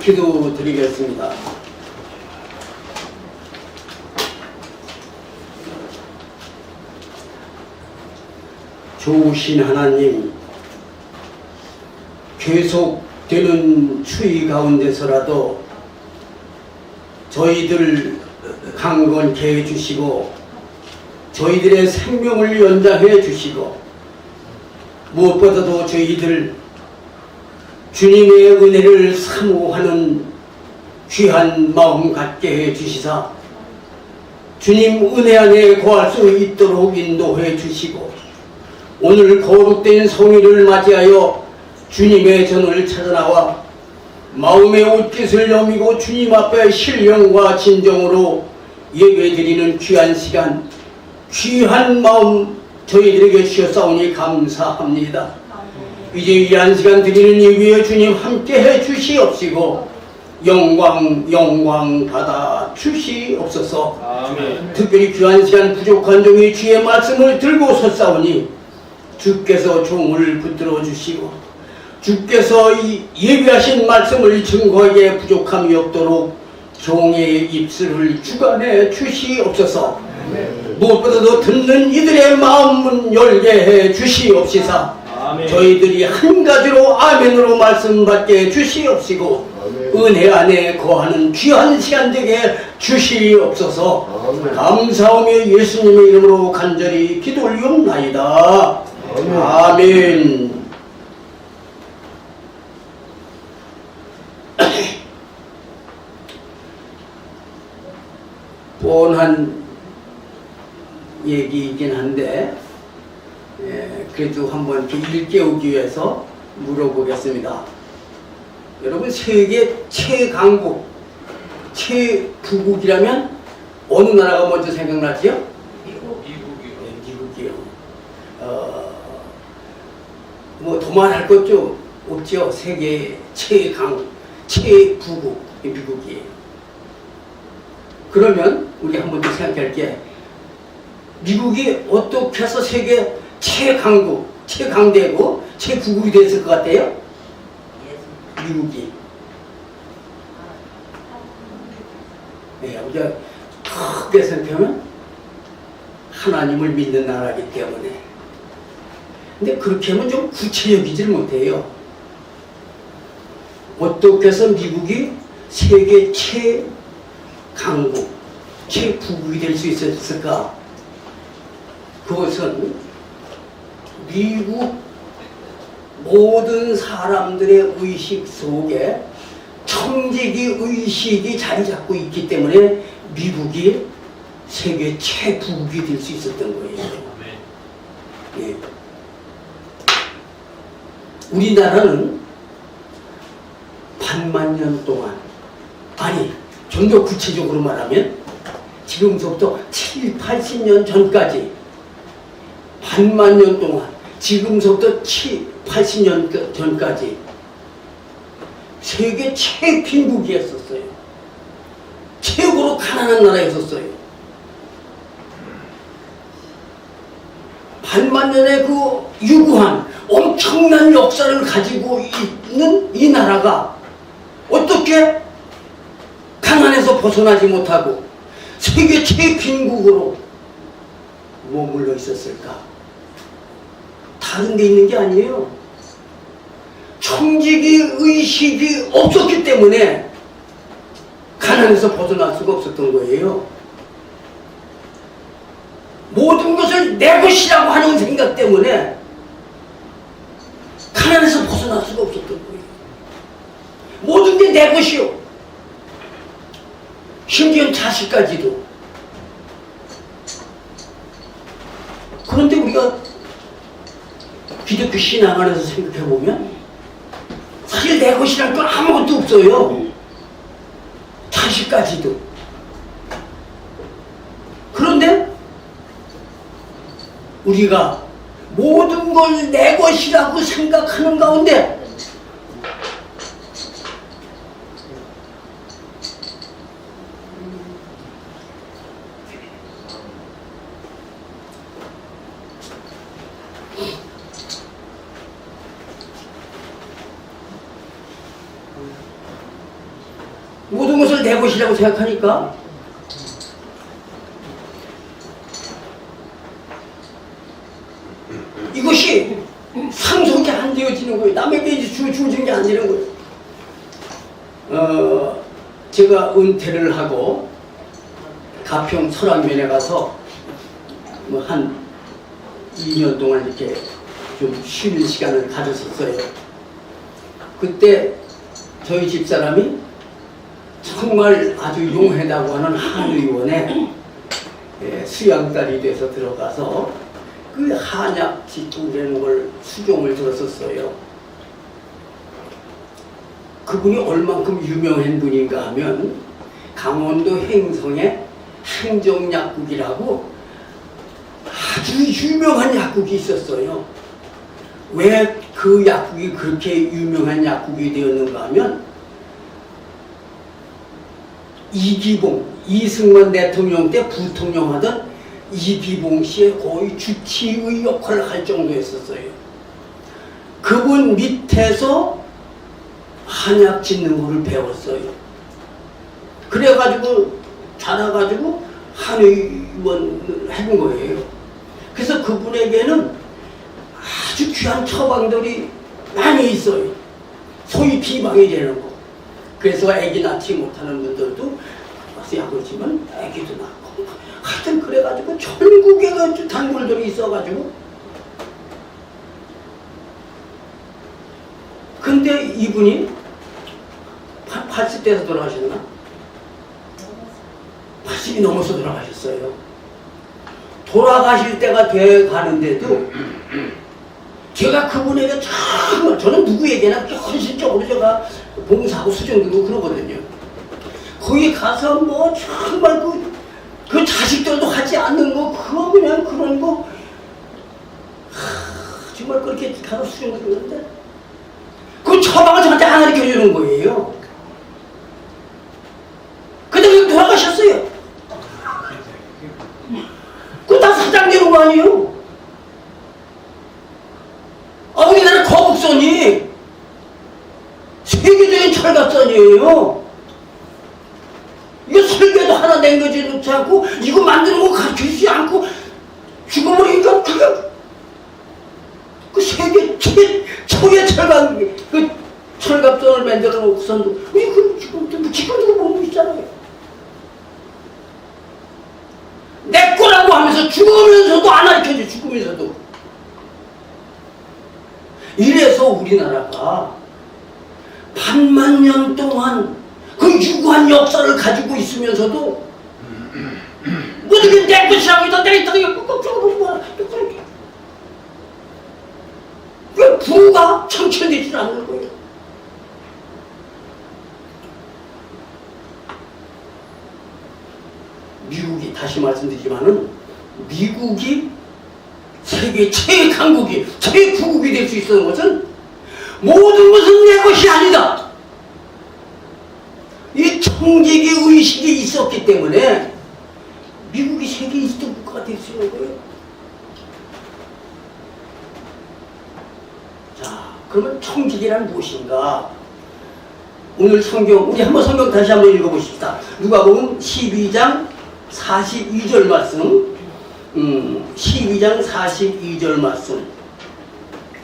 기도드리겠습니다. 좋으신 하나님, 계속되는 추위 가운데서라도 저희들 강건케 해주시고 저희들의 생명을 연장해 주시고 무엇보다도 저희들 주님의 은혜를 사모하는 귀한 마음 갖게 해 주시사 주님 은혜 안에 거할 수 있도록 인도해 주시고 오늘 거룩된 성일을 맞이하여 주님의 전을 찾아나와 마음의 옷깃을 여미고 주님 앞에 신령과 진정으로 예배드리는 귀한 시간, 귀한 마음 저희들에게 주셨사오니 감사합니다. 이제 이 한 시간 드리는 예배에 주님 함께 해 주시옵시고 영광 받아 주시옵소서. 아멘. 특별히 귀한 시간 부족한 종이 주의 말씀을 들고 섰사오니 주께서 종을 붙들어 주시고 주께서 이 예비하신 말씀을 증거하기에 부족함이 없도록 종의 입술을 주관해 주시옵소서. 무엇보다도 듣는 이들의 마음은 열게 해 주시옵시사 아멘. 저희들이 한 가지로 아멘으로 말씀 받게 주시옵시고 은혜 안에 거하는 귀한 시간 되게 주시옵소서. 감사하며 예수님의 이름으로 간절히 기도 올리옵나이다. 아멘. 뻔한 얘기이긴 한데 그래도 한번 일깨우기 위해서 물어보겠습니다. 여러분, 세계 최강국, 최부국이라면 어느 나라가 먼저 생각나지요? 미국이요. 네, 미국이요. 뭐 더 말할 것 좀 없죠. 세계 최부국 미국이에요. 그러면 우리 한 번 더 생각할게. 미국이 어떻게 해서 세계 최강국, 최강대국, 최부국이 됐을 것 같아요? 미국이. 네, 우리가 크게 생각하면 하나님을 믿는 나라이기 때문에. 근데 그렇게 하면 좀 구체적이질 못해요. 어떻게 해서 미국이 세계 최강국, 최부국이 될 수 있었을까? 그것은 미국 모든 사람들의 의식 속에 청지기 의식이 자리 잡고 있기 때문에 미국이 세계 최부국이 될 수 있었던 거예요. 예. 우리나라는 반만 년 동안, 아니 좀 더 구체적으로 말하면 지금서부터 7, 80년 전까지 반만 년 동안, 지금서부터 7, 80년 전까지 세계 최빈국이었었어요. 최고로 가난한 나라였었어요. 반만 년의 그 유구한 엄청난 역사를 가지고 있는 이 나라가 어떻게 가난에서 벗어나지 못하고 세계 최빈국으로 머물러 있었을까? 다른 데 있는 게 아니에요. 청지기 의식이 없었기 때문에 가난에서 벗어날 수가 없었던 거예요. 모든 것을 내 것이라고 하는 생각 때문에 가난에서 벗어날 수가 없었던 거예요. 모든 게 내 것이요. 심지어 자식까지도. 그런데 우리가 기독교 신앙 안에서 생각해보면 사실 내 것이란 건 아무것도 없어요. 자식까지도. 그런데 우리가 모든 걸 내 것이라고 생각하는 가운데 잘못이라고 생각하니까 이것이 상속이 안 되어지는 거예요. 남에게 이제 주어지는 게 안 되는 거예요. 제가 은퇴를 하고 가평 설악면에 가서 뭐 한 2년 동안 이렇게 좀 쉬는 시간을 가졌었어요. 그때 저희 집사람이 정말 아주 용해다고 하는 한의원에 수양딸이 돼서 들어가서 그 한약 직통되는 걸 수종을 들었었어요. 그분이 얼만큼 유명한 분인가 하면 강원도 횡성의 행정약국이라고 아주 유명한 약국이 있었어요. 왜 그 약국이 그렇게 유명한 약국이 되었는가 하면 이기봉, 이승만 대통령 때 부통령하던 이기봉 씨의 거의 주치의 역할을 할 정도였었어요. 그분 밑에서 한약 짓는 거를 배웠어요. 그래가지고 자라가지고 한의원을 한 거예요. 그래서 그분에게는 아주 귀한 처방들이 많이 있어요. 소위 비방이 되는 거. 그래서 아기 낳지 못하는 분들도 와서 약을 지면 아기도 낳고 하여튼 그래가지고 전국에 그 단골들이 있어가지고 근데 이분이 80대에서 돌아가셨나? 80이 넘어서 돌아가셨어요. 돌아가실 때가 돼 가는데도 제가 그분에게 정말 저는 누구에게나 현실적으로 제가 봉사하고 수정되고 그러거든요. 거기 가서 뭐 정말 그 자식들도 하지 않는 거 그거 그냥 그런 거 정말 그렇게 가서 수정되는데 그 처방을 저한테 안 가르쳐주는 거예요. 근데 왜 돌아가셨어요? 그거 다 사장되는 거 아니에요? 우리나라 거북선이 세계적인 철갑선이에요. 이거 설계도 하나 남겨지 놓지 않고 이거 만드는 거 가르쳐주지 않고 죽어버리니까 그 세계 초의 철갑 그 철갑선을 만들어 놓고선도 그 지금도 보고 있잖아요. 내 거라고 하면서 죽으면서도 안 가르쳐줘. 죽으면서도. 이래서 우리나라가 반만 년 동안 그 유구한 역사를 가지고 있으면서도 어떻게 내 것이라고 있다 내 땅에 왜 부가 창출되지 않는 거예요. 미국이 다시 말씀드리지만은 미국이 세계 최강국이 최구국이 될 수 있었던 것은 모든 것은 내 것이 아니다. 이 청지기 의식이 있었기 때문에 미국이 세계 1등 국가가 될 수 있는 거예요. 자, 그러면 청지기란 무엇인가? 오늘 성경 우리 한번 성경 다시 한번 읽어보십시다. 누가복음 12장 42절 말씀. 12장 42절 말씀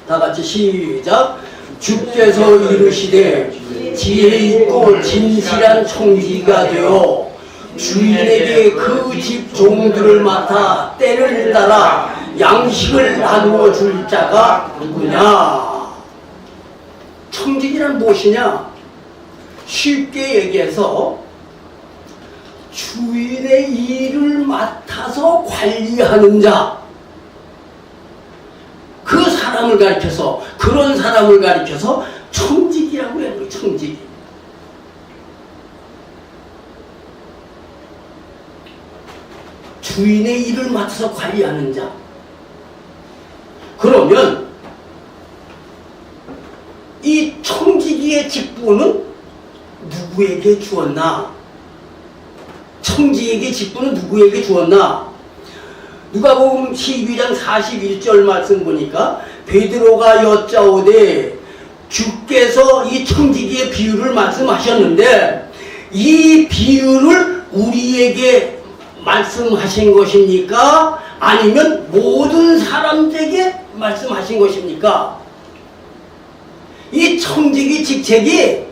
다 같이 시작. 주께서 이르시되 지혜 있고 진실한 청지기가 되어 주인에게 그 집 종들을 맡아 때를 따라 양식을 나누어 줄 자가 누구냐? 청지기란 무엇이냐? 쉽게 얘기해서 주인의 일을 맡아서 관리하는 자, 그 사람을 가리켜서 그런 사람을 가리켜서 청지기라고 해요. 청지기. 주인의 일을 맡아서 관리하는 자. 그러면 이 청지기의 직분은 누구에게 주었나? 청지에게 직분은 누구에게 주었나? 누가복음 12장 41절 말씀 보니까 베드로가 여짜오되 주께서 이 청지기의 비유를 말씀하셨는데 이 비유를 우리에게 말씀하신 것입니까? 아니면 모든 사람들에게 말씀하신 것입니까? 이 청지기 직책이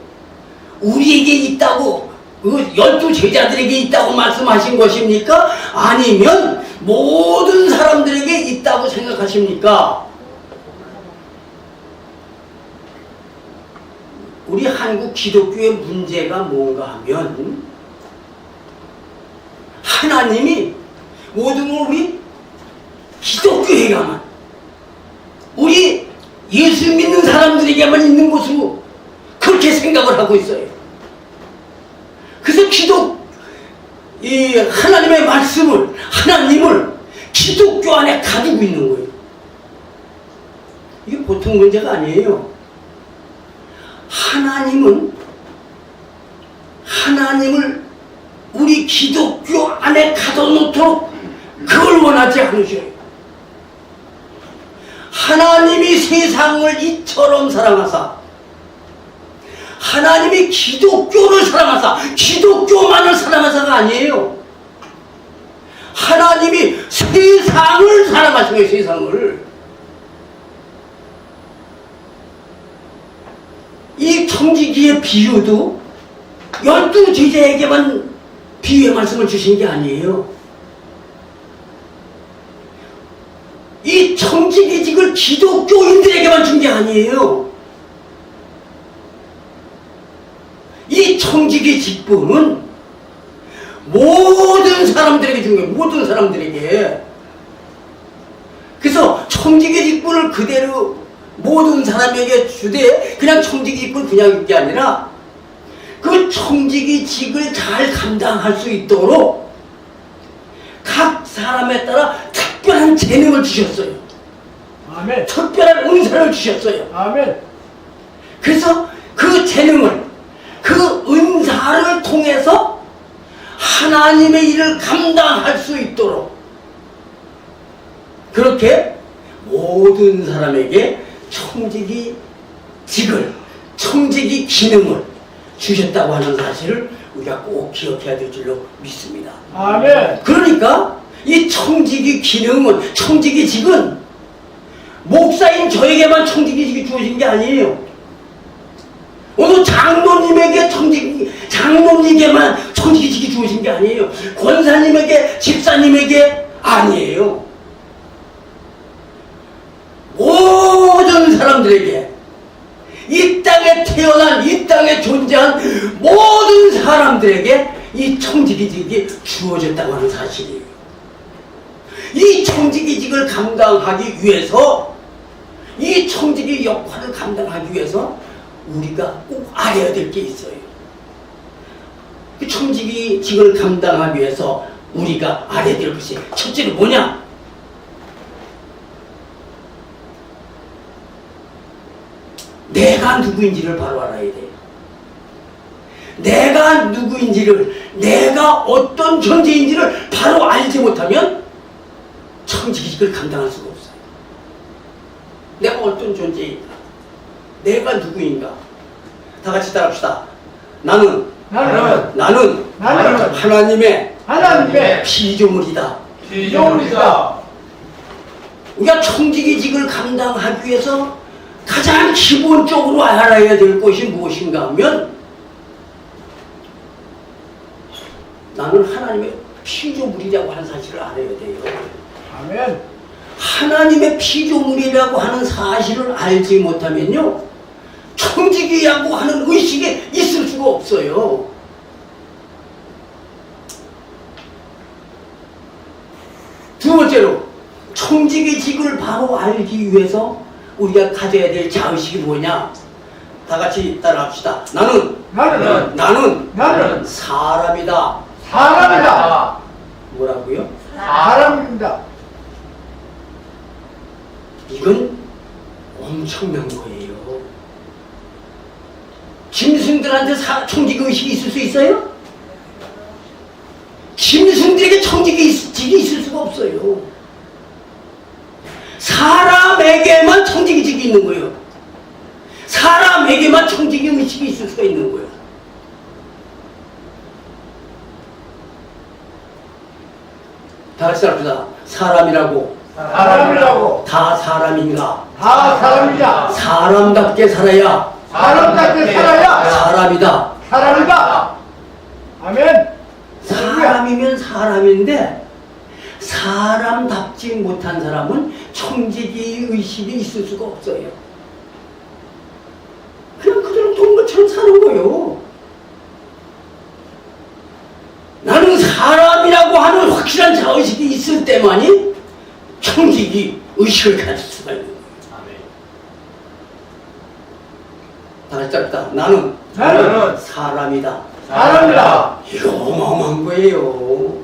우리에게 있다고, 그 12제자들에게 있다고 말씀하신 것입니까? 아니면 모든 사람들에게 있다고 생각하십니까? 우리 한국 기독교의 문제가 뭔가 하면 하나님이 모든 걸 우리 기독교에게만, 우리 예수 믿는 사람들에게만 있는 것으로 그렇게 생각을 하고 있어요. 그래서 이 하나님의 말씀을, 하나님을 기독교 안에 가지고 있는 거예요. 이게 보통 문제가 아니에요. 하나님을 우리 기독교 안에 가둬놓도록 그걸 원하지 않으셔요. 하나님이 세상을 이처럼 사랑하사, 하나님이 기독교를 사랑하사, 기독교만을 사랑하사가 아니에요. 하나님이 세상을 사랑하신 거예요. 세상을. 이 청지기의 비유도 12제자에게만 비유의 말씀을 주신 게 아니에요. 이 청지기직을 기독교인들에게만 준 게 아니에요. 이 청지기 직분은 모든 사람들에게 준 거예요. 모든 사람들에게. 그래서 청지기 직분을 그대로 모든 사람에게 주되 그냥 청지기 직분 그냥 줄 게 아니라 그 청지기 직을 잘 감당할 수 있도록 각 사람에 따라 특별한 재능을 주셨어요. 아멘. 특별한 은사를 주셨어요. 아멘. 그래서 그 재능을, 그 은사를 통해서 하나님의 일을 감당할 수 있도록 그렇게 모든 사람에게 청지기 직을, 청지기 기능을 주셨다고 하는 사실을 우리가 꼭 기억해야 될 줄로 믿습니다. 아멘. 그러니까 이 청지기 기능은, 청지기 직은 목사인 저에게만 청지기 직이 주어진 게 아니에요. 어느 장로님에게 장로님에게만 청지기 직이 주어진 게 아니에요. 권사님에게, 집사님에게 아니에요. 모든 사람들에게, 이 땅에 태어난, 이 땅에 존재한 모든 사람들에게 이 청지기직이 주어졌다고 하는 사실이에요. 이 청지기직을 감당하기 위해서, 이 청지기 역할을 감당하기 위해서 우리가 꼭 알아야 될 게 있어요. 그 청지기직을 감당하기 위해서 우리가 알아야 될 것이 첫째로 뭐냐? 내가 누구인지를 바로 알아야 돼요. 내가 누구인지를, 내가 어떤 존재인지를 바로 알지 못하면 청지기직을 감당할 수가 없어요. 내가 어떤 존재인가? 내가 누구인가? 다 같이 따라합시다. 나는 하나님의 피조물이다. 우리가 청지기직을 감당하기 위해서 가장 기본적으로 알아야 될 것이 무엇인가 하면 나는 하나님의 피조물이라고 하는 사실을 알아야 돼요. 아멘. 하나님의 피조물이라고 하는 사실을 알지 못하면요, 청지기라고 하는 의식에 있을 수가 없어요. 두 번째로, 청지기직을 바로 알기 위해서 우리가 가져야 될 자의식이 뭐냐? 다 같이 따라합시다. 나는 사람이다. 뭐라고요? 사람입니다. 이건 엄청난 거예요. 짐승들한테 청지기 의식이 있을 수 있어요? 짐승들에게 청지기직이 있을 수가 없어요. 사람에게만 청지기직이 있는 거예요. 사람에게만 청지기 의식이 있을 수가 있는 거예요. 다 같이 합시다. 사람이라고. 사람이라고. 다 사람인가? 다 사람이다. 사람답게 살아야 사람답게 살아야 사람이다. 사람이다. 아멘. 사람이면 사람인데 사람답지 못한 사람은 청지기 의식이 있을 수가 없어요. 그냥 그대로 동물처럼 사는 거예요. 나는 사람이라고 하는 확실한 자의식이 있을 때만이 청지기 의식을 가질 수가 있는 거예요. 다시 짧다. 나는 사람이다. 사람이다. 이거 어마어마한 거예요.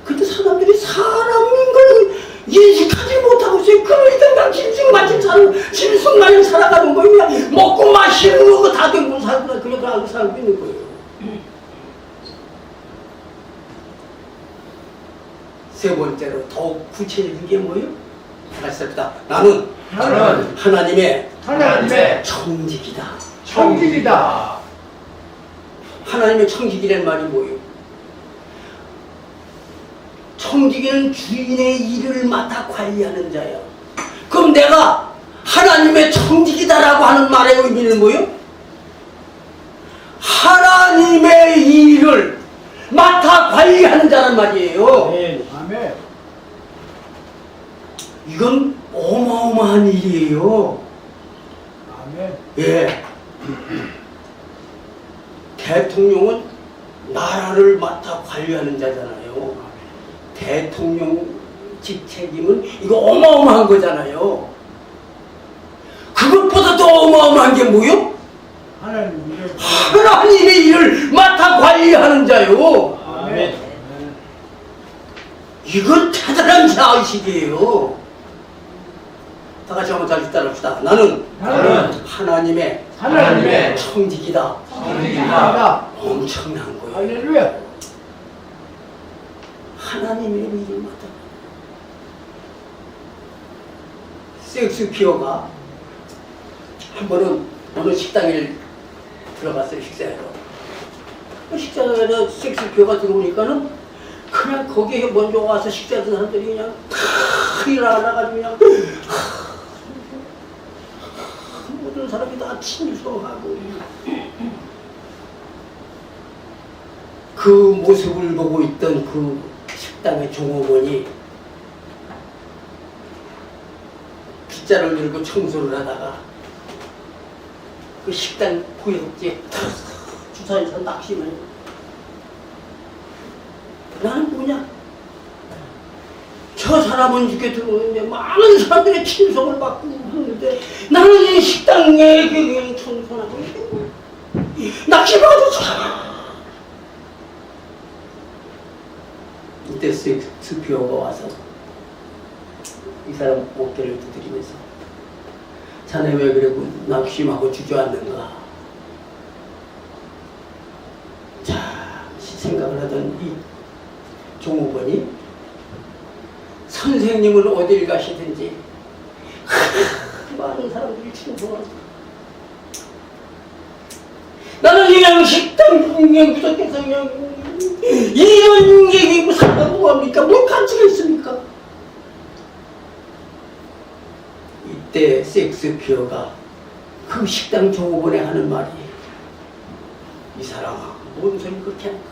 근데 사람들이 사람인 걸 인식하지 못하고 있어요. 그러니까 짐승마냥 살아가는 거예요. 그냥 먹고 마시는 거 다 되고 살고 그냥 살고 있는 거예요. 세 번째로 더욱 구체적인 게 뭐예요? 다시 합시다. 나는 하나님의 청직이다. 청직이다. 하나님의 청직이라는 말이 뭐예요? 청지기는 주인의 일을 맡아 관리하는 자야. 그럼 내가 하나님의 청지기다라고 하는 말의 의미는 뭐예요? 하나님의 일을 맡아 관리하는 자란 말이에요. 아멘. 이건 어마어마한 일이에요. 아멘. 예. 대통령은 나라를 맡아 관리하는 자잖아요. 대통령 직책임은 이거 어마어마한 거잖아요. 그것보다 더 어마어마한 게 뭐요? 하나님의 일을 맡아 관리하는 자요. 아멘. 이건 대단한 자의식이에요. 다 같이 한번 다시 따라합시다. 나는 하나님의 청직이다. 엄청난 거예요. 할렐루야. 하나님의 일을 맡아. 섹스피어가 한 번은 어느 식당에 들어갔어요. 식사하러. 식사하러 섹스피어가 들어오니까는 그냥 거기에 먼저 와서 식사하던 사람들이 그냥 다 일어나가지고 그냥 모든 사람이 다 친소하고 그 모습을 보고 있던 그 식당의 종업원이 빗자를 들고 청소를 하다가 그 식당 구역지에 주사위에서 낚시면 나는 뭐냐? 저 사람은 이렇게 들어오는데 많은 사람들의 친송을 받고 하는데 나는 이 식당에 그 청소하고 낚시봐도 이때 스피어가 와서 이 사람 어깨를 두드리면서 자네 왜 그러고 낙심하고 주저앉는가? 잠시 생각을 하던 이 종업원이 선생님은 어딜 가시든지 많은 사람들이 친구하고 나는 그냥 식당 그냥 구석에서 그냥 이런 얘기고 살다 뭐합니까? 뭘 가치가 있습니까? 이때 섹스피어가 그 식당 종업원에 하는 말이 이 사람아 뭔 소리 그렇게 할까?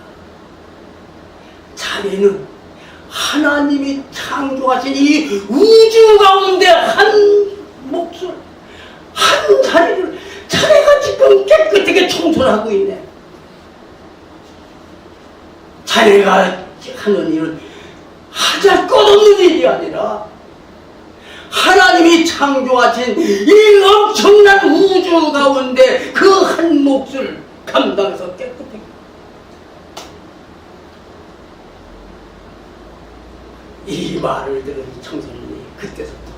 자네는 하나님이 창조하신 이 우주 가운데 한 몫을 한 자리를 자네가 지금 깨끗하게 청소를 하고 있네. 자네가 하는 일은 하자 끝없는 일이 아니라 하나님이 창조하신 이 엄청난 우주 가운데 그 한 몫을 감당해서 깨끗하게 이 말을 들은 청소년이 그때서부터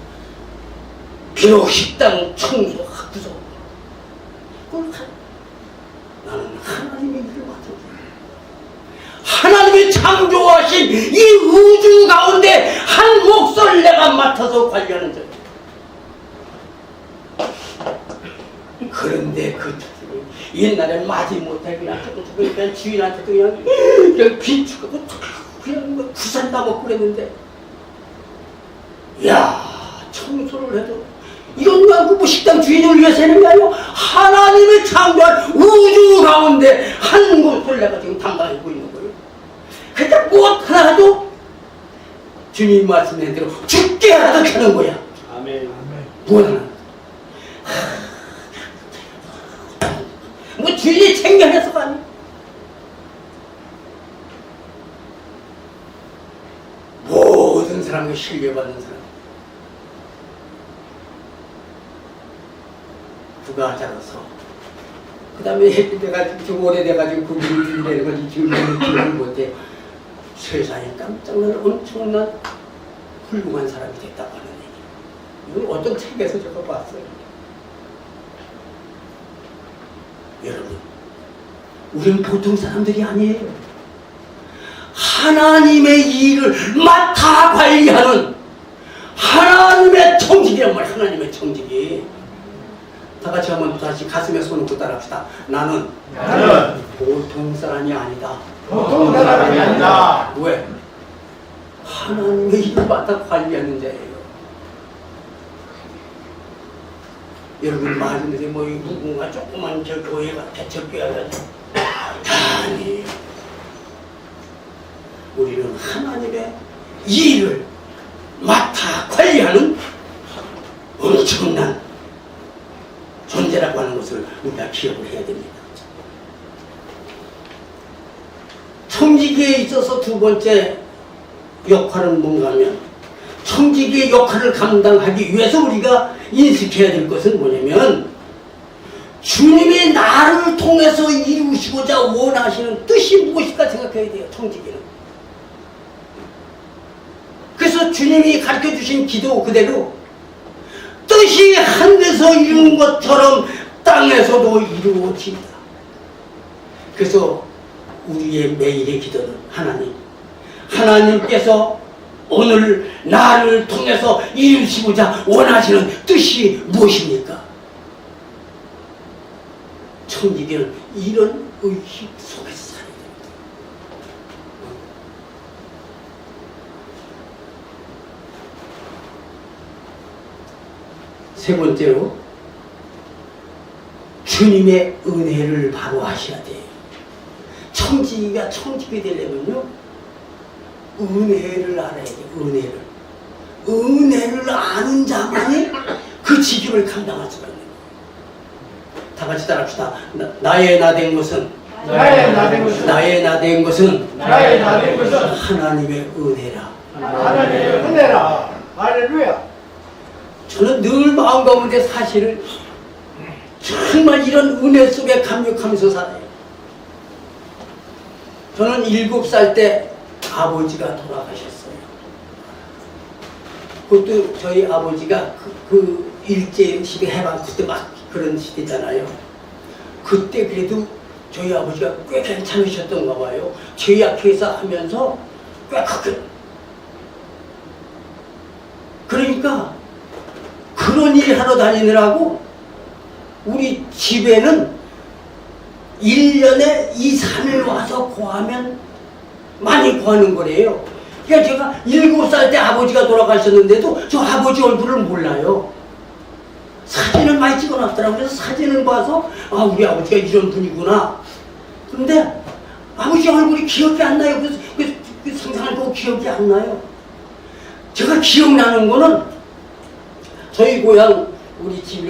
비록 식당 청소하고서 나는 하나님의 일을 맡았다. 하나님이 창조하신 이 우주 가운데 한 몫을 내가 맡아서 관리하는 자다. 그런데 그 옛날엔 맞이 못해 그냥 그냥 주인한테도 그냥 비축하고 그냥 뭐 부산 따먹고 그랬는데, 야 청소를 해도 이런 거 뭐 식당 주인을 위해서 하는 게 아니고 하나님의 창조한 우주 가운데 한 곳을 내가 지금 담당하고 있는 거예요. 그러니까 무엇 하나도 주님 말씀한 대로 죽게 하도록 하는 거야. 아멘. 무엇 하나. 뭐 주인이 챙겨내서가 아니야. 모든 사람에게 신뢰받는 사람. 부가 자라서 그 다음에 내가 좀 오래돼가지고 그 물을 내는 건 지금 기억을 못해. 세상에 깜짝 놀란 엄청난 훌륭한 사람이 됐다고 하는 얘기. 이걸 어떤 책에서 제가 봤어요. 여러분, 우리는 보통 사람들이 아니에요. 하나님의 일을 맡아 관리하는 하나님의 청직이란 말이야. 하나님의 청직이. 다 같이 한번 다시 가슴에 손을 얹고 따라합시다. 나는 보통 사람이 아니다. 보통 사람이 아니다. 왜? 하나님의 일을 맡아 관리하는 자예요. 여러분 말씀드리 뭐 누군가 조그만 저 교회가 대척교회가 아니, 우리는 하나님의 일을 맡아 관리하는 엄청난 존재라고 하는 것을 우리가 기억을 해야 됩니다. 청지기에 있어서 두 번째 역할은 뭔가 하면, 청지기의 역할을 감당하기 위해서 우리가 인식해야 될 것은 뭐냐면, 주님이 나를 통해서 이루시고자 원하시는 뜻이 무엇일까 생각해야 돼요. 청지기는. 그래서 주님이 가르쳐 주신 기도 그대로 뜻이 하늘에서 이룬 것처럼 땅에서도 이루어집니다. 그래서 우리의 매일의 기도는 하나님께서 오늘 나를 통해서 이루시고자 원하시는 뜻이 무엇입니까? 청지기는 이런 의식 속에서 살아야 됩니다. 세 번째로, 주님의 은혜를 바로 아셔야 돼요. 청지기가 청지기 되려면요, 은혜를 알아야 돼요. 은혜를 아는 자만이 그 직임을 감당할 수가 있는 거예요. 다 같이 따라합시다. 나의 나 된 것은 하나님의 은혜라. 하나님의 은혜라. 할렐루야. 저는 늘 마음 가운데 사실을 정말 이런 은혜 속에 감격하면서 살아요. 저는 7살 때 아버지가 돌아가셨어요. 그것도 저희 아버지가 그 일제시대 해방 그때 막 그런 시대잖아요. 그때 그래도 저희 아버지가 꽤 괜찮으셨던가 봐요. 제약회사 하면서 꽤 크게. 그러니까 그런 일 하러 다니느라고 우리 집에는 1년에 2, 3일 와서 구하면 많이 구하는 거래요. 그러니까 제가 7살 때 아버지가 돌아가셨는데도 저 아버지 얼굴을 몰라요. 사진을 많이 찍어놨더라고요. 그래서 사진을 봐서 아, 우리 아버지가 이런 분이구나. 그런데 아버지 얼굴이 기억이 안 나요. 그래서 상상을 보고 기억이 안 나요. 제가 기억나는 거는 저희 고향 우리 집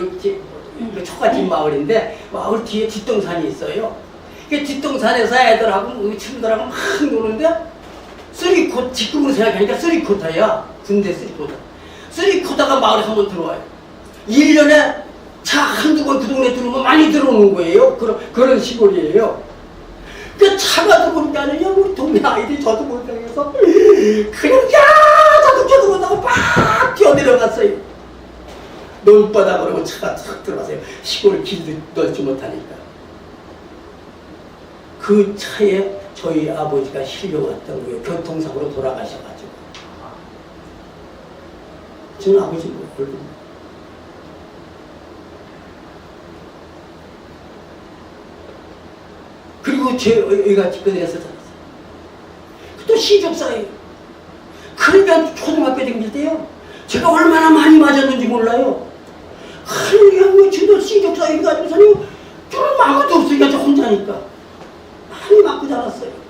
초가집 마을인데 마을 뒤에 뒷동산이 있어요. 그 뒷동산에서 애들하고 친구들하고 막 노는데 쓰리코, 지금으로 생각하니까 쓰리코타야. 군대 쓰리코타. 쓰리코타가 마을에 한번 들어와요. 1년에 차 한두 번 그 동네 들어오면 많이 들어오는 거예요. 그런 시골이에요. 그 차가 들어오는 게 아니라 우리 동네 아이들이 저도 못하겠어. 그냥 저도 못하고 막 뛰어내려갔어요. 논바닥으로 차가 탁 들어가세요. 시골 길도 넓지 못하니까. 그 차에 저희 아버지가 실려왔던 거예요. 교통사고로 돌아가셔가지고. 저는 아버지 못 볼고. 그 죄가 집권해서 살았어요. 또 시족사예요. 그러니까 초등학교 다닐 때요. 제가 얼마나 많이 맞았는지 몰라요. 그냥 뭐 주도 시족사 해가지고서요. 좀 아무도 없으니까 저 혼자니까 많이 맞고 자랐어요.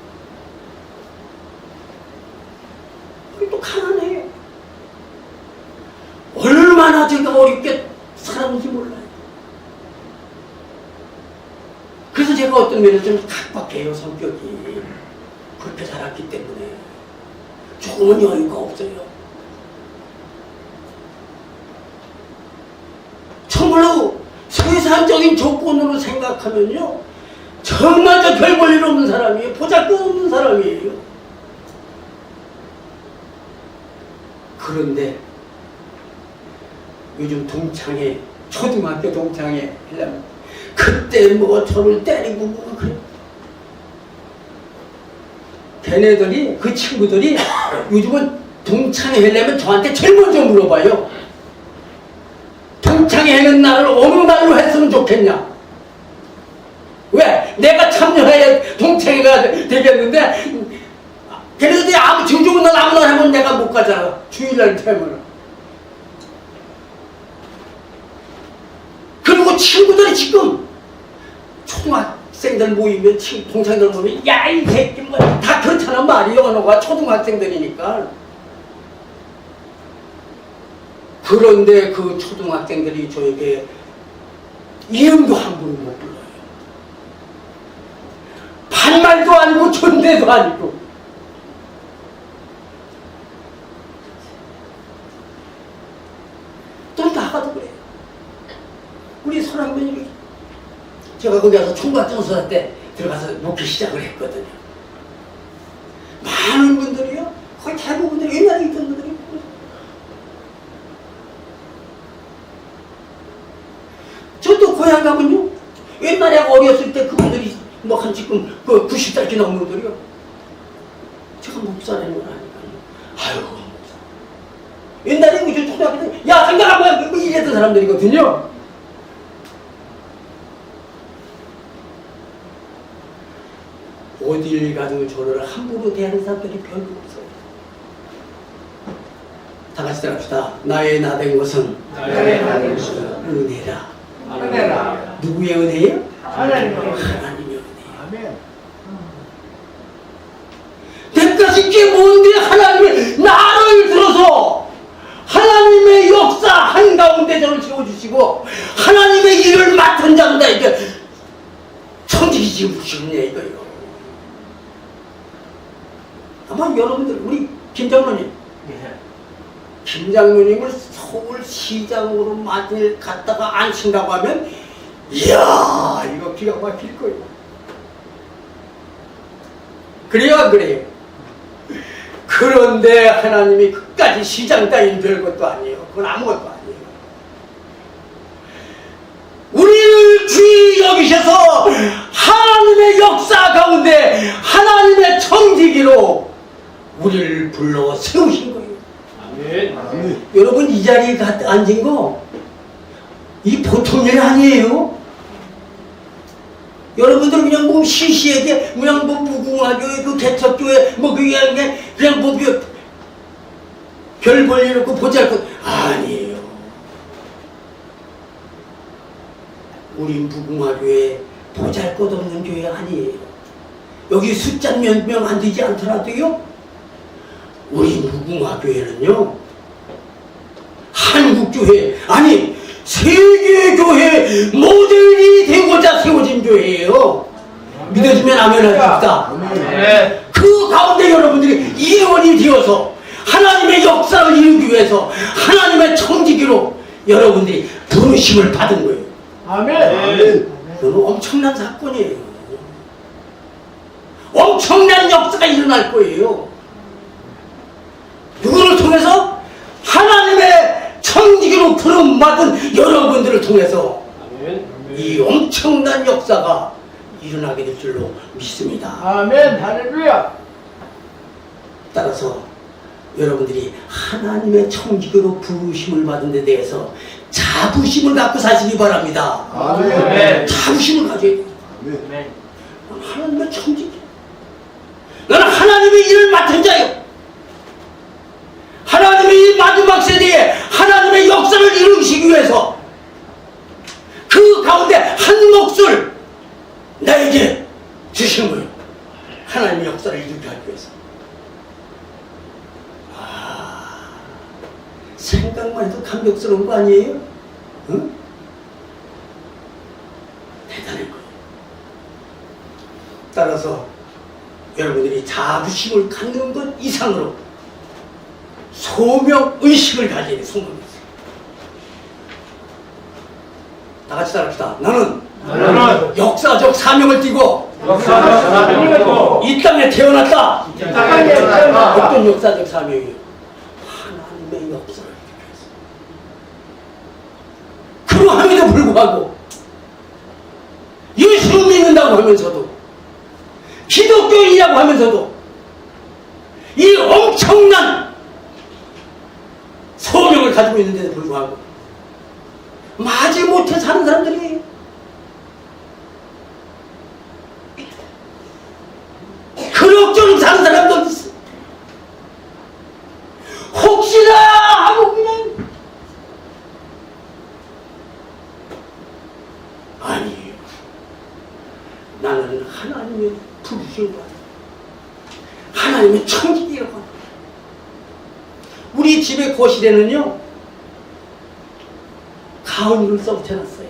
또 가난해요. 얼마나 제가 어렵게 살았는지 몰라요. 그래서 제가 어떤 면에서 좀 각박해요, 성격이. 그렇게 자랐기 때문에 조금은 여유가 없어요. 정말로 세상적인 조건으로 생각하면요, 정말 저 별 볼 일 없는 사람이에요. 보잘것없는 사람이에요. 그런데 요즘 동창회, 초등학교 동창회 하려면 그때 뭐 저를 때리고 뭐 그래. 걔네들이, 그 친구들이 요즘은 동창회 하려면 저한테 제일 먼저 물어봐요. 동창회 하는 날을 어느 날로 했으면 좋겠냐? 왜? 내가 참여해야 동창회가 되겠는데 걔네들이 아무 주 좋은 날 아무나 하면 내가 못 가잖아. 주일날 되면. 그리고 친구들이 지금 초등학생들 모이면 동창들 모이면 야 이 새끼 뭐 다 그렇잖아 말이 언어가 초등학생들이니까. 그런데 그 초등학생들이 저에게 이름도 함부로 못 불러요. 반말도 아니고 존대도 아니고. 또 나가도 그래요. 우리 서랑면이 제가 거기 가서 총괄전수사 때 들어가서 목회 시작을 했거든요. 많은 분들이요, 거의 대부분들이 옛날에 있던 분들이 저도 고향 가면요, 옛날에 어렸을 때 그분들이 뭐 한 지금 그 90살쯤 넘는 분들이요, 제가 목사라는 건 아니까요. 아유, 목사. 옛날에 그 초등학교 때 야 생각하면 뭐 이랬던 사람들이거든요. 어딜 가도 저를 함부로 대하는 사람들이 별로 없어요. 다 같이 따라합시다. 나의 나된 것은 은혜라. 은혜라. 누구의 은혜예요? 하나님의 은혜. 하나님의 은혜. 아멘. 내까지 이게 뭔데 하나님의 나를 들어서 하나님의 역사 한가운데 저를 세워주시고 하나님의 일을 맡은 자다 이게 천직이 지으시네 이거요. 아마 여러분들 우리 김 장로님, 김 장로님을 서울시장으로 만일 갔다가 앉힌다고 하면 이야 이거 기가 막힐 거예요. 그래요 안 그래요? 그런데 하나님이 끝까지 시장 따윈 별것도 아니에요. 그건 아무것도 아니에요. 우리를 귀히 여기셔서 하나님의 역사 가운데 하나님의 청지기로 우리를 불러 세우신 거예요. 아멘. 아멘. 여러분 이 자리에 앉은 거 이 보통 일 아니에요. 여러분들 그냥 뭐 시시하게 그냥 뭐 무궁화교회 그 개척교회 뭐 그냥 뭐 별 볼 일 없고 보잘것 아니에요. 우리 무궁화교회 보잘것없는 교회 아니에요. 여기 숫자 몇 명 안 되지 않더라도요, 우리 무궁화교회는요 한국교회 아니 세계교회 모델이 되고자 세워진 교회예요. 믿어주면 아멘 하십시다. 그 가운데 여러분들이 일원이 되어서 하나님의 역사를 이루기 위해서 하나님의 청지기로 여러분들이 부르심을 받은 거예요. 아멘. 그건 엄청난 사건이에요. 엄청난 역사가 일어날 거예요. 누구를 통해서? 하나님의 청지기로 부름받은 여러분들을 통해서 이 엄청난 역사가 일어나게 될 줄로 믿습니다. 아멘. 할렐루야. 따라서 여러분들이 하나님의 청지기로 부르심을 받은 데 대해서 자부심을 갖고 사시기 바랍니다. 아멘. 자부심을 가져야 돼요. 아멘. 하나님의 임무를 맡은 자요. 하나님이 이 마지막 세대에 하나님의 역사를 이루시기 위해서 그 가운데 한 몫을 나에게 주신 거예요. 하나님의 역사를 이루게 하기 위해서. 생각만 해도 감격스러운 거 아니에요? 응? 대단한 거예요. 따라서 여러분들이 자부심을 갖는 것 이상으로 소명의식을 가져야 돼. 소명의식. 다 같이 따라합시다. 나는 역사적 사명을 띠고 이 땅에 태어났다. 어떤 역사적 사명이에요? 하나님의 역사를 이루기 위해서. 그러함에도 불구하고 예수를 믿는다고 하면서도 기독교인이라고 하면서도 이 엄청난 소명을 가지고 있는데도 불구하고 마지못해 사는 사람들이에요. 그럭저럭 사는 사람도 있어. 혹시나 하고 그냥 아니에요. 나는 하나님의 부르심을 받아. 하나님의 청지기라고 합니다. 우리 집의 거실에는요 가온을 써붙여놨어요.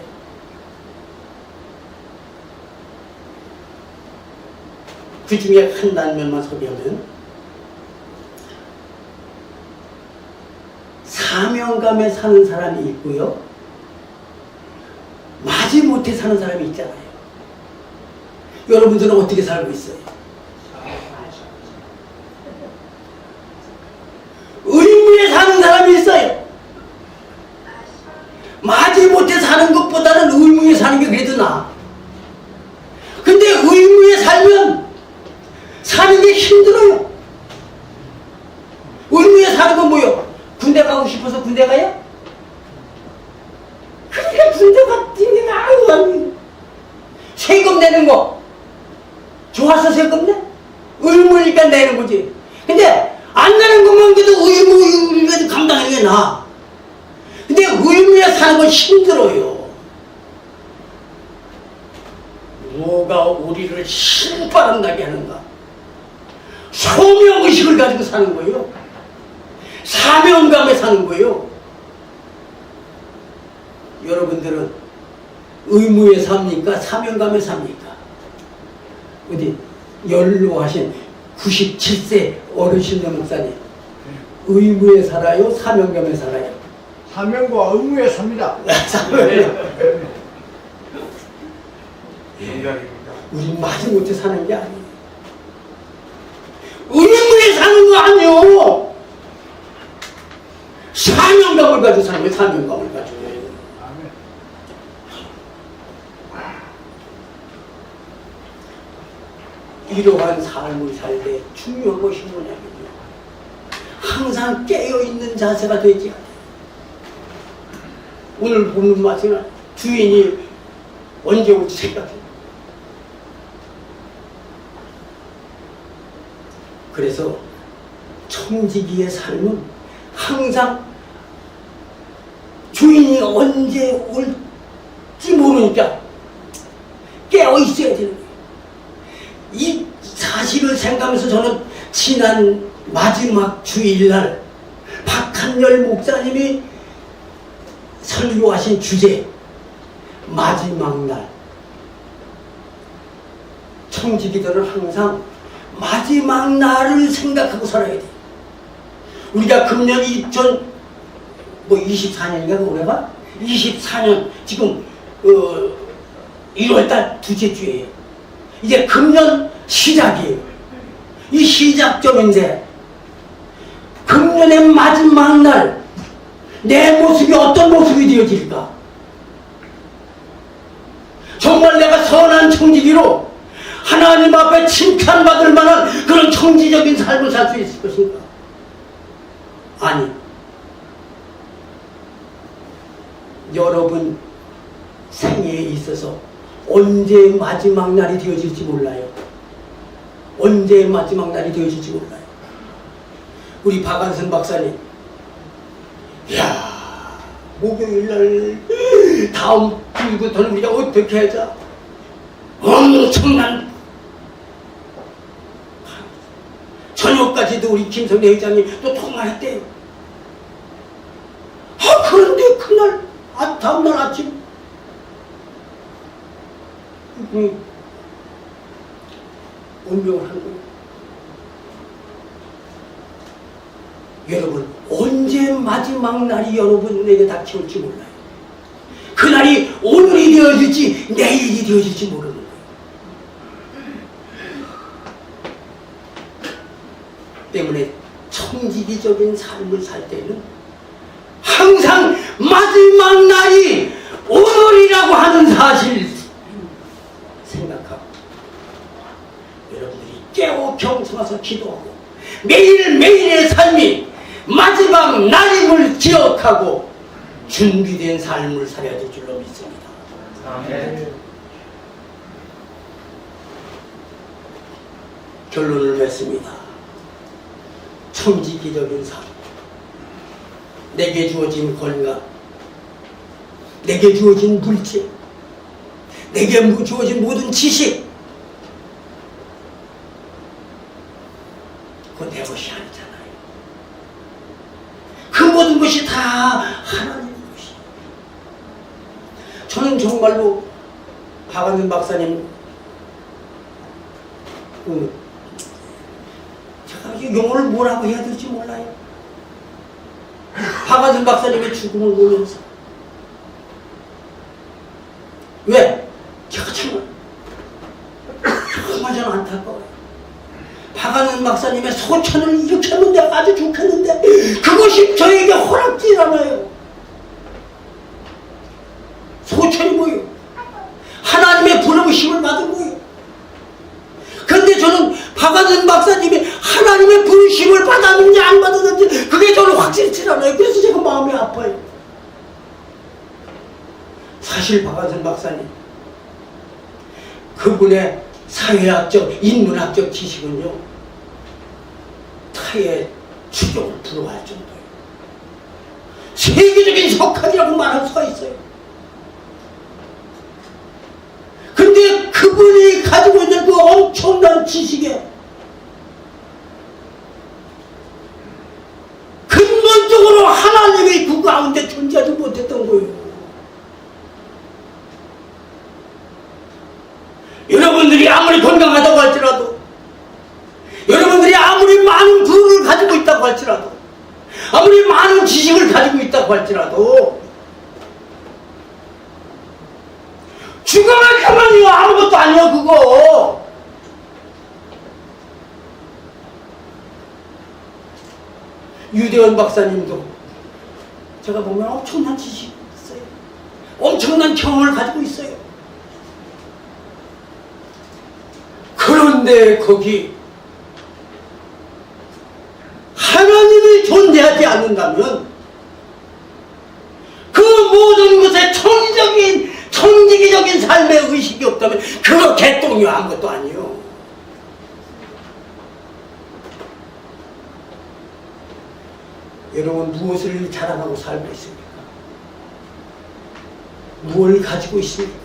그 중에 한 단면만 소개하면 사명감에 사는 사람이 있고요, 마지못해 사는 사람이 있잖아요. 여러분들은 어떻게 살고 있어요? 의무에 사는 사람이 있어요. 마지못해 사는 것보다는 의무에 사는 게 그래도 나아. 근데 의무에 살면 사는 게 힘들어요. 의무에 사는 건 뭐요? 군대 가고 싶어서 군대 가요? 그러니까 군대 갔으니까 아유, 세금 내는 거 좋아서 세금 내? 의무니까 내는 거지. 근데 안 내는 것만 그래도 의무 감당하는 게 나아. 근데 의무에 사는 건 힘들어요. 뭐가 우리를 신바람나게 하는가? 소명의식을 가지고 사는 거예요. 사명감에 사는 거예요. 여러분들은 의무에 삽니까? 사명감에 삽니까? 어디 연로하신 97세 어르신의 목사님, 의무에 살아요? 사명감에 살아요? 사명과 의무에 삽니다. 우리 마지못해 사는 게 아니에요. 의무에 사는 거 아니에요. 사명감을 가지고 사는 거예요. 사명감을 가지고. 이러한 삶을 살 때 중요한 것이 뭐냐면요, 항상 깨어있는 자세가 되지 않아요. 오늘 보는 말씀은 주인이 언제 올지 생각해요. 그래서 청지기의 삶은 항상 주인이 언제 올지 모르니까 깨어있어야 되는 거예요. 이 사실을 생각하면서 저는 지난 마지막 주일날 박한열 목사님이 설교하신 주제, 마지막 날, 청지기들은 항상 마지막 날을 생각하고 살아야 돼. 우리가 금년 24년인가 올해가? 24년 지금 1월달 둘째 주예요. 이제 금년 시작이에요. 이 시작점인데 금년의 마지막 날 내 모습이 어떤 모습이 되어질까? 정말 내가 선한 청지기로 하나님 앞에 칭찬받을 만한 그런 청지적인 삶을 살 수 있을 것인가? 아니, 여러분 생애에 있어서 언제 마지막 날이 되어질지 몰라요. 언제 마지막 날이 되어질지 몰라요. 우리 박한선 박사님, 이야, 목요일날 다음 주부터는 우리가 어떻게 하자? 엄청난 저녁까지도 우리 김성래 회장님 또 통화했대요. 그런데 그날 다음날 아침 운명을 한 거예요. 여러분, 언제 마지막 날이 여러분에게 닥쳐올지 몰라요. 그날이 오늘이 되어질지 내일이 되어질지 모르는 거예요. 때문에 청지기적인 삶을 살 때는 항상 마지막 날이 오늘이라고 하는 사실 생각하고 여러분들이 깨어 경성해서 기도하고 매일매일의 삶이 마지막 날임을 기억하고 준비된 삶을 살아야 될 줄로 믿습니다. 아멘. 결론을 맺습니다. 청지기적인 삶, 내게 주어진 건강, 내게 주어진 물질, 내게 주어진 모든 지식, 그거 내 것이 아니잖아요. 그 모든 것이 다 하나님의 것이에요. 저는 정말로 박한선 박사님 제가 용어를 뭐라고 해야 될지 몰라요. 박한선 박사님의 죽음을 보면서 왜? 제가 정말 저는 안타까워요. 박한선 박사님의 소천을 일으켰는데 아주 좋겠는데 그것이 저에게 허락지 않아요. 소천이 뭐예요? 하나님의 부르심을 받은 거예요. 근데 저는 박한선 박사님이 하나님의 부르심을 받았는지 안 받았는지 그게 저는 확실치 않아요. 그래서 제가 마음이 아파요. 사실 박한선 박사님 그분의 사회학적, 인문학적 지식은요 타의 추종을 불허할 정도예요. 세계적인 석학이라고 말할 수가 있어요. 근데 그분이 가지고 있는 그 엄청난 지식에 근본적으로 하나님의 그 가운데 존재하지 못했던 거예요. 여러분들이 아무리 건강하다고 할지라도, 여러분들이 아무리 많은 부를 가지고 있다고 할지라도, 아무리 많은 지식을 가지고 있다고 할지라도 죽으면 그만이요. 아무것도 아니요 그거. 유대원 박사님도 제가 보면 엄청난 지식이 있어요. 엄청난 경험을 가지고 있어요. 그런데 거기 하나님이 존재하지 않는다면 그 모든 것에 청지기적인 삶의 의식이 없다면 그거 개똥이요. 아무것도 아니요. 여러분 무엇을 자랑하고 살고 있습니까? 무엇을 가지고 있습니까?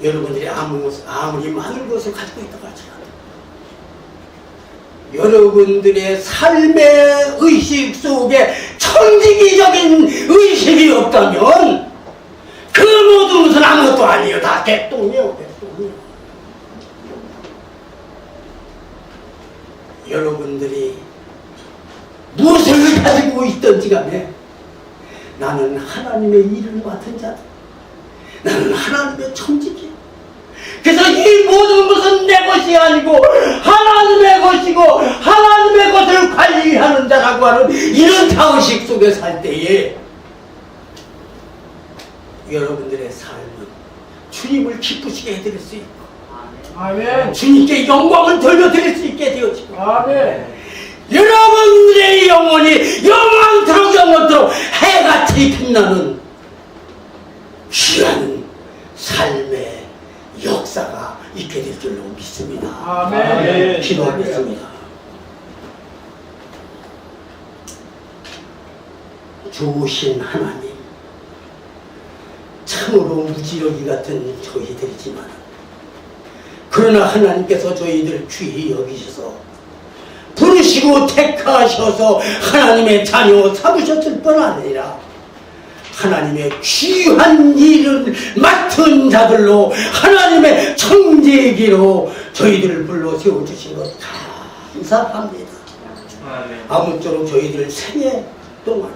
여러분들이 아무리 많은 것을 가지고 있다고 할지라도 여러분들의 삶의 의식 속에 청지기적인 의식이 없다면 그 모든 것은 아무것도 아니에요. 다 개똥이요. 개똥이요. 여러분들이 무엇을 가지고 있든지 간에 나는 하나님의 일을 맡은 자다. 나는 하나님의 청지기. 그래서 이 모든 것은 내 것이 아니고 하나님의 것이고 하나님의 것을 관리하는 자라고 하는 이런 자의식 속에 살 때에 여러분들의 삶은 주님을 기쁘시게 해드릴 수 있고 아멘. 주님께 영광을 돌려드릴 수 있게 되어지고 아멘. 여러분들의 영혼이 영원토록 해같이 빛나는 귀한 삶의 역사가 있게 될 줄로 믿습니다. 아멘. 기도하겠습니다. 좋으신 하나님, 참으로 무지력이 같은 저희들이지만 그러나 하나님께서 저희들 귀히 여기셔서 부르시고 택하셔서 하나님의 자녀 삼으셨을 뿐 아니라 하나님의 귀한 일을 맡은 자들로 하나님의 청지기로 저희들을 불러 세워주신 것 감사합니다. 아무쪼록 저희들 생애 동안에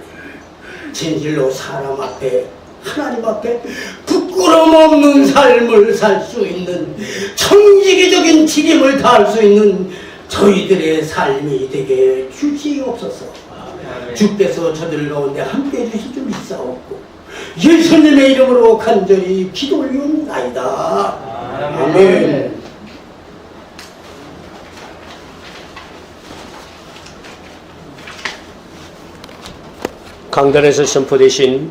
진실로 사람 앞에 하나님 앞에 부끄럼 없는 삶을 살 수 있는 청지기적인 책임을 다할 수 있는 저희들의 삶이 되게 주시옵소서. 주께서 저들 가운데 함께 해주실 줄 믿사옵고 예수님의 이름으로 간절히 기도 올리옵나이다. 아멘. 강단에서 선포되신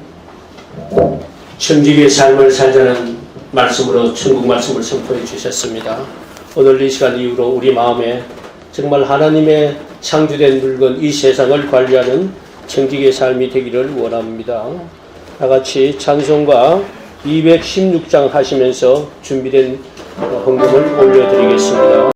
청지기의 삶을 살자는 말씀으로 천국 말씀을 선포해 주셨습니다. 오늘 이 시간 이후로 우리 마음에 정말 하나님의 창조된 물건 이 세상을 관리하는 청지기의 삶이 되기를 원합니다. 다같이 찬송가 216장 하시면서 준비된 헌금을 올려드리겠습니다.